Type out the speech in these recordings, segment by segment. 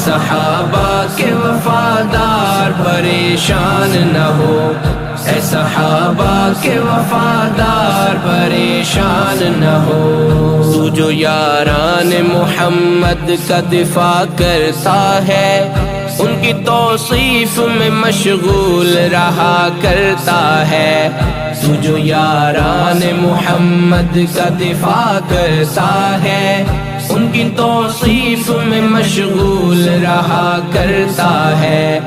صحابہ کے وفادار پریشان نہ ہو، اے صحابہ کے وفادار پریشان نہ ہو۔ تو جو یاران محمد کا دفاع کرتا ہے، ان کی توصیف میں مشغول رہا کرتا ہے۔ تو جو یاران محمد کا دفاع کرتا ہے، ان کی توصیف میں مشغول رہا کرتا ہے۔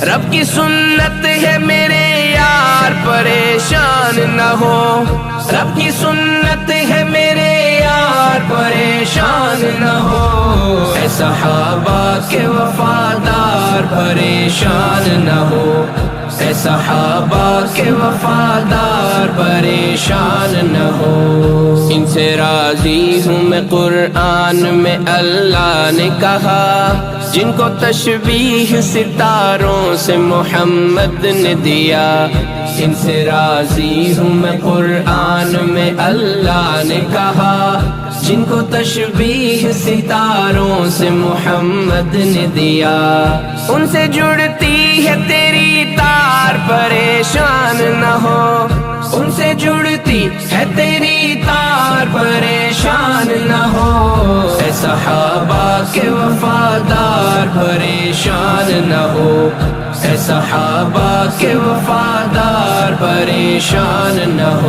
رب کی سنت ہے میرے یار پریشان نہ ہو، رب کی سنت ہے میرے یار پریشان نہ ہو۔ اے صحابہ کے وفادار پریشان نہ ہو، اے صحابہ کے وفادار پریشان نہ ہو۔ ان سے راضی ہوں میں قرآن میں اللہ نے کہا، جن کو تشبیہ ستاروں سے محمد نے دیا۔ ان سے راضی ہوں میں قرآن میں اللہ نے کہا، جن کو تشبیہ ستاروں سے محمد نے دیا۔ ان سے جڑتی ہے تیری تار پریشان نہ ہو، ان سے جڑتی ہے تیری تار پریشان نہ ہو۔ اے صحابہ کے وفادار پریشان نہ ہو، اے صحابہ کے وفادار پریشان نہ ہو۔